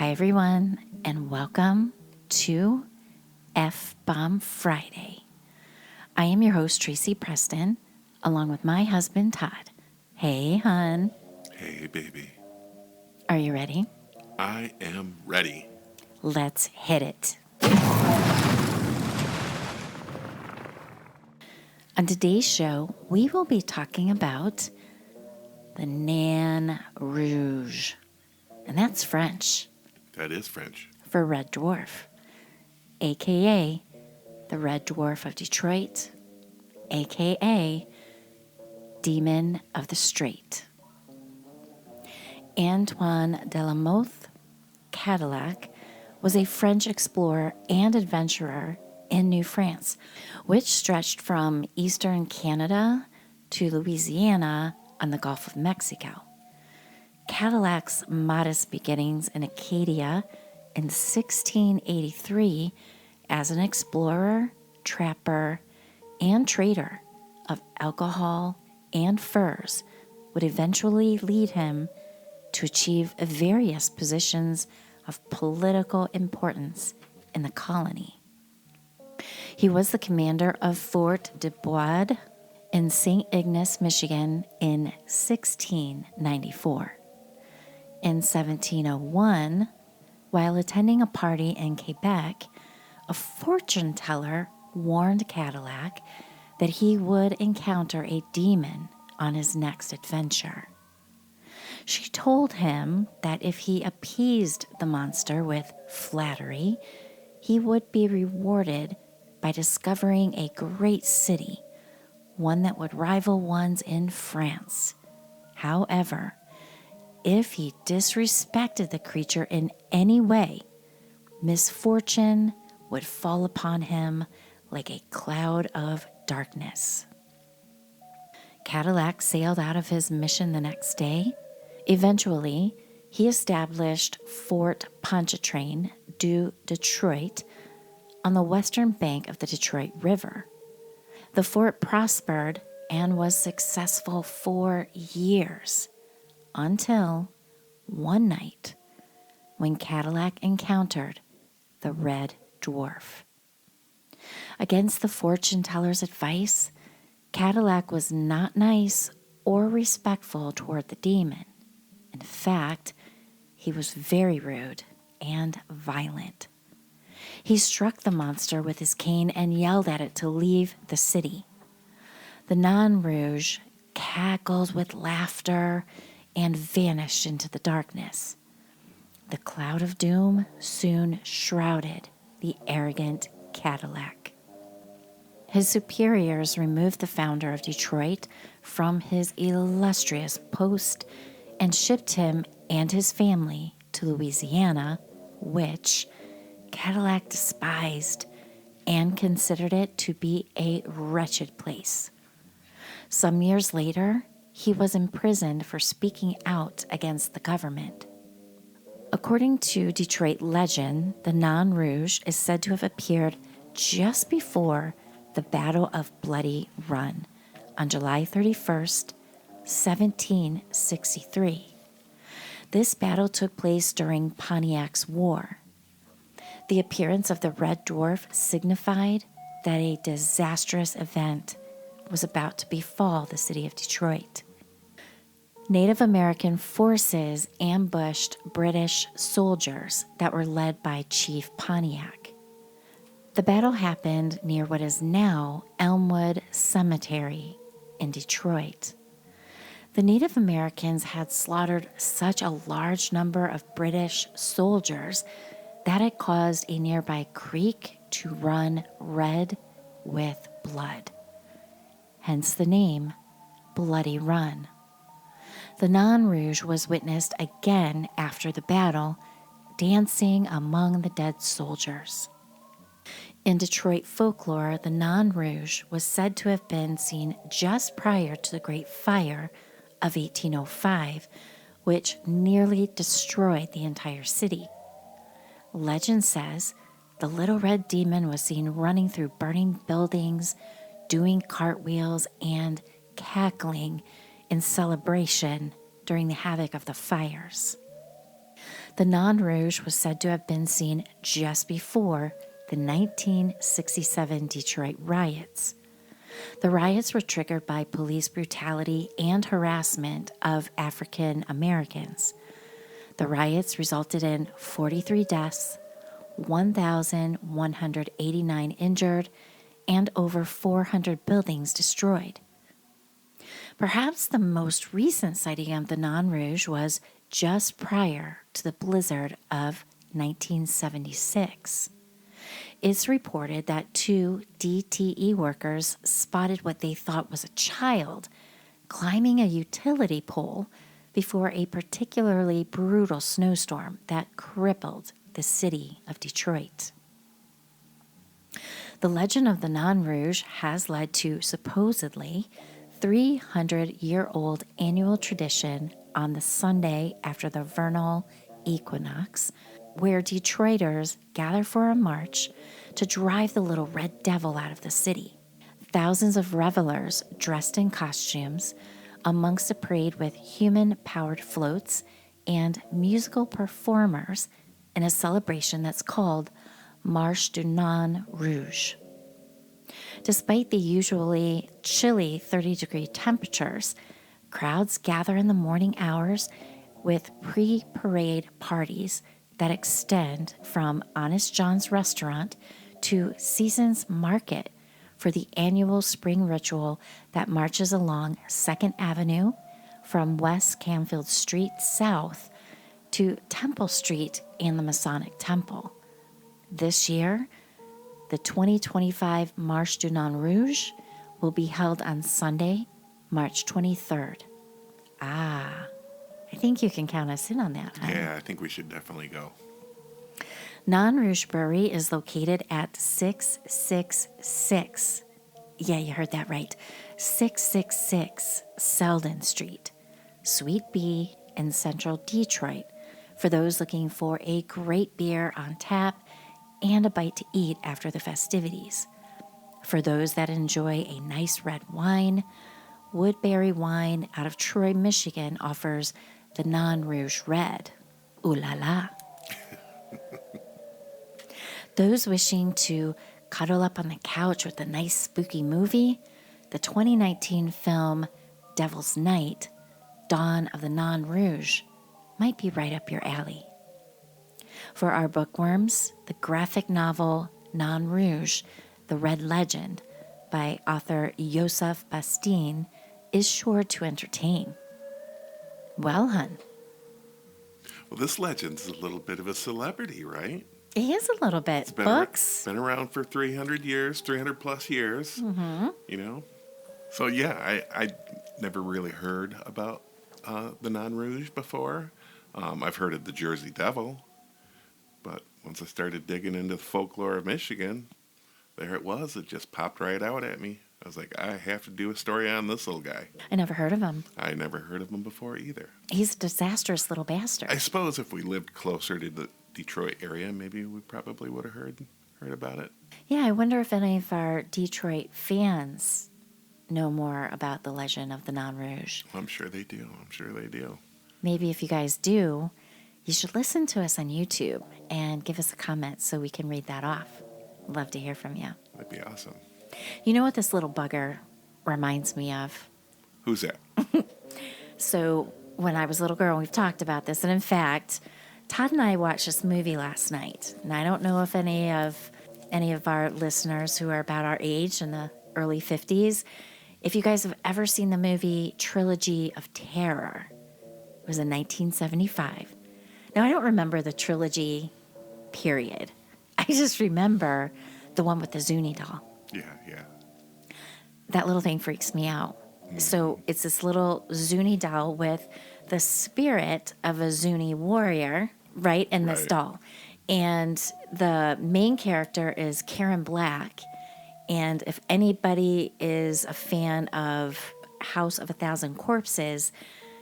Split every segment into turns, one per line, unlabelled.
Hi, everyone, and welcome to F-Bomb Friday. I am your host, Tracy Preston, along with my husband, Todd. Hey, hun.
Hey, baby.
Are you ready?
I am ready.
Let's hit it. On today's show, we will be talking about the Nain Rouge, and that's French
That is French.
for Red Dwarf, a.k.a. the Red Dwarf of Detroit, a.k.a. Demon of the Strait. Antoine de la Mothe Cadillac was a French explorer and adventurer in New France, which stretched from eastern Canada to Louisiana on the Gulf of Mexico. Cadillac's modest beginnings in Acadia in 1683 as an explorer, trapper, and trader of alcohol and furs would eventually lead him to achieve various positions of political importance in the colony. He was the commander of Fort de Bois in St. Ignace, Michigan in 1694. In 1701, while attending a party in Quebec, a fortune teller warned Cadillac that he would encounter a demon on his next adventure. She told him that if he appeased the monster with flattery, he would be rewarded by discovering a great city, one that would rival ones in France. However, if he disrespected the creature in any way, misfortune would fall upon him like a cloud of darkness. Cadillac sailed out of his mission the next day. Eventually, he established Fort Pontchartrain du Detroit on the western bank of the Detroit River. The fort prospered and was successful for years until one night when Cadillac encountered the Red Dwarf. Against the fortune teller's advice, Cadillac was not nice or respectful toward the demon. In fact, he was very rude and violent. He struck the monster with his cane and yelled at it to leave the city. The Nain Rouge cackled with laughter and vanished into the darkness. The cloud of doom soon shrouded the arrogant Cadillac. His superiors removed the founder of Detroit from his illustrious post and shipped him and his family to Louisiana, which Cadillac despised and considered it to be a wretched place. Some years later, he was imprisoned for speaking out against the government. According to Detroit legend, the Nain Rouge is said to have appeared just before the Battle of Bloody Run on July 31st, 1763. This battle took place during Pontiac's War. The appearance of the Red Dwarf signified that a disastrous event was about to befall the city of Detroit. Native American forces ambushed British soldiers that were led by Chief Pontiac. The battle happened near what is now Elmwood Cemetery in Detroit. The Native Americans had slaughtered such a large number of British soldiers that it caused a nearby creek to run red with blood. Hence the name Bloody Run. The Nain Rouge was witnessed again after the battle, dancing among the dead soldiers. In Detroit folklore, the Nain Rouge was said to have been seen just prior to the Great Fire of 1805, which nearly destroyed the entire city. Legend says the little red demon was seen running through burning buildings, doing cartwheels, and cackling in celebration during the havoc of the fires. The Nain Rouge was said to have been seen just before the 1967 Detroit riots. The riots were triggered by police brutality and harassment of African Americans. The riots resulted in 43 deaths, 1,189 injured, and over 400 buildings destroyed. Perhaps the most recent sighting of the Nain Rouge was just prior to the blizzard of 1976. It's reported that 2 DTE workers spotted what they thought was a child climbing a utility pole before a particularly brutal snowstorm that crippled the city of Detroit. The legend of the Nain Rouge has led to supposedly 300-year-old annual tradition on the Sunday after the vernal equinox, where Detroiters gather for a march to drive the little red devil out of the city. Thousands of revelers dressed in costumes amongst a parade with human-powered floats and musical performers in a celebration that's called Marche du Nain Rouge. Despite the usually chilly 30-degree temperatures, crowds gather in the morning hours with pre-parade parties that extend from Honest John's restaurant to Seasons Market for the annual spring ritual that marches along 2nd Avenue from West Canfield Street south to Temple Street and the Masonic Temple. This year, the 2025 Marche du Nain Rouge will be held on Sunday, March 23rd. I think you can count us in on that, huh?
Yeah, I think we should definitely go.
Nain Rouge Brewery is located at 666, yeah, you heard that right, 666 Selden Street, Suite B in central Detroit, for those looking for a great beer on tap and a bite to eat after the festivities. For those that enjoy a nice red wine, Woodbury Wine out of Troy, Michigan offers the Nain Rouge Red. Ooh la la. Those wishing to cuddle up on the couch with a nice spooky movie, the 2019 film Devil's Night, Dawn of the Nain Rouge, might be right up your alley. For our bookworms, the graphic novel Nain Rouge, The Red Legend, by author Yosef Bastien, is sure to entertain. Well, hun.
Well, this legend's a little bit of a celebrity, right?
It is a little bit.
It's been
Books.
been around for 300 years, 300 plus years, you know? So, yeah, I never really heard about the Nain Rouge before. I've heard of the Jersey Devil, but once I started digging into the folklore of Michigan, there it was. It just popped right out at me. I was like, I have to do a story on this little guy.
I never heard of him.
I never heard of him before either.
He's a disastrous little bastard.
I suppose if we lived closer to the Detroit area, maybe we probably would have heard about it.
Yeah, I wonder if any of our Detroit fans know more about the legend of the Nain Rouge.
I'm sure they do.
Maybe if you guys do, you should listen to us on YouTube and give us a comment so we can read that off. Love to hear from you.
That'd be awesome.
You know what this little bugger reminds me of?
Who's that?
So when I was a little girl, we've talked about this. And in fact, Todd and I watched this movie last night. And I don't know if any of our listeners who are about our age in the early 50s, if you guys have ever seen the movie Trilogy of Terror. It was in 1975. Now, I don't remember the trilogy, period. I just remember the one with the Zuni doll.
Yeah.
That little thing freaks me out. So it's this little Zuni doll with the spirit of a Zuni warrior, right, in this doll. And the main character is Karen Black. And if anybody is a fan of House of a Thousand Corpses,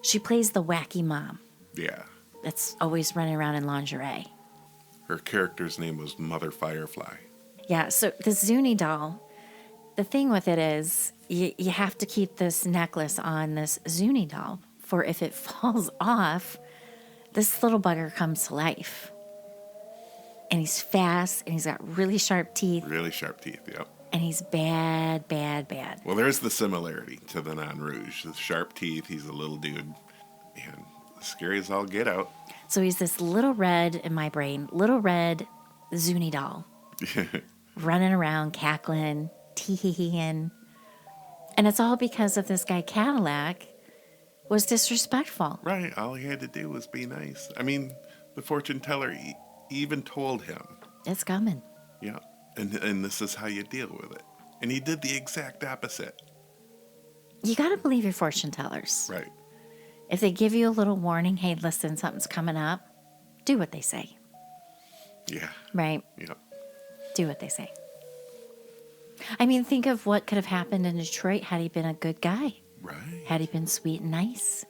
she plays the wacky mom.
Yeah.
That's always running around in lingerie.
Her character's name was Mother Firefly.
Yeah, so the Zuni doll, the thing with it is you have to keep this necklace on this Zuni doll, for if it falls off, this little bugger comes to life. And he's fast, and he's got really sharp teeth,
Really sharp teeth, yep.
and he's bad, bad, bad.
Well, there's the similarity to the Nain Rouge. The sharp teeth, he's a little dude, and scary as all get out.
So he's this little red, in my brain, little red Zuni doll, running around, cackling, tee-hee-heeing. And it's all because of this guy Cadillac was disrespectful.
Right, all he had to do was be nice. I mean, the fortune teller even told him,
It's coming.
yeah, and this is how you deal with it. And he did the exact opposite.
You got to believe your fortune tellers.
Right,
If they give you a little warning, hey, listen, something's coming up, do what they say.
yeah,
Right?
yeah.
Do what they say. I mean, think of what could have happened in Detroit had he been a good guy.
Right.
Had he been sweet and nice.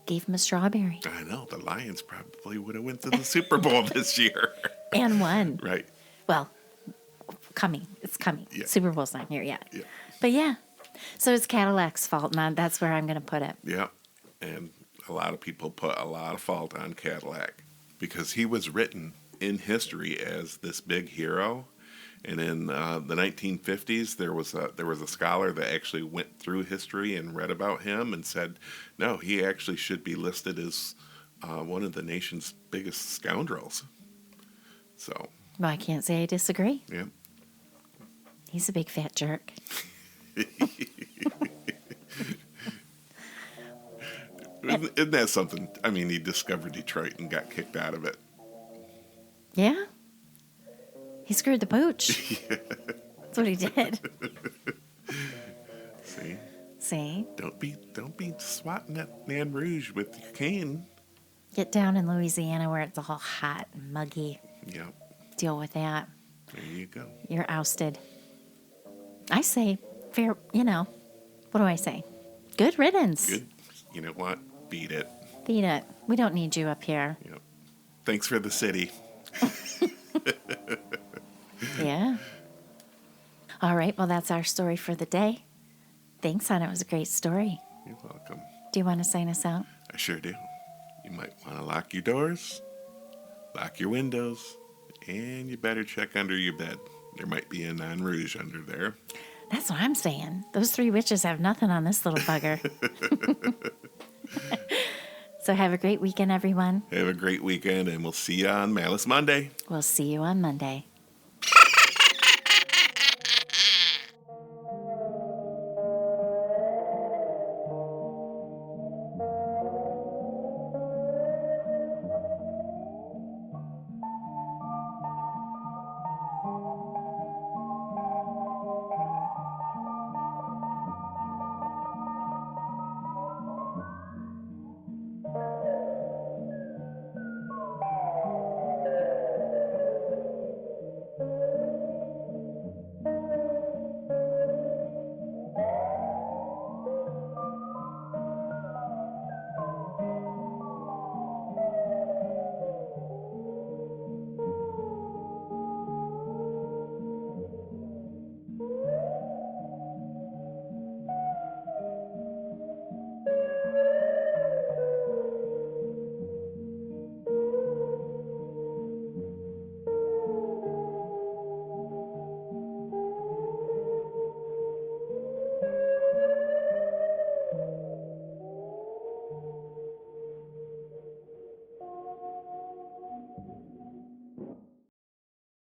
Gave him a strawberry.
I know, the Lions probably would have went to the Super Bowl this year.
And won.
Right,
Well, coming. It's coming.
Yeah.
Super Bowl's not here yet.
yeah,
But yeah. So it's Cadillac's fault, and that's where I'm going to put it.
yeah. And a lot of people put a lot of fault on Cadillac because he was written in history as this big hero. And in the 1950s, there was a scholar that actually went through history and read about him and said, no, he actually should be listed as one of the nation's biggest scoundrels. So,
Well, I can't say I disagree.
yeah.
He's a big fat jerk.
Isn't that something? I mean, he discovered Detroit and got kicked out of it.
Yeah. He screwed the pooch. That's what he did.
See?
See?
Don't be swatting that Nain Rouge with your cane.
Get down in Louisiana where it's all hot and muggy.
Yeah,
Deal with that.
there you go.
You're ousted. I say, fair, what do I say? Good riddance.
Good. You know what? Beat it.
Beat it. We don't need you up here.
Yep. Thanks for the city.
Yeah. All right. Well, that's our story for the day. Thanks, hon. It was a great story.
You're welcome.
Do you want to sign us out?
I sure do. You might want to lock your doors, lock your windows, and you better check under your bed. There might be a Nain Rouge under there.
That's what I'm saying. Those three witches have nothing on this little bugger. So have a great weekend, everyone.
Have a great weekend, and we'll see you on Malice Monday.
We'll see you on Monday.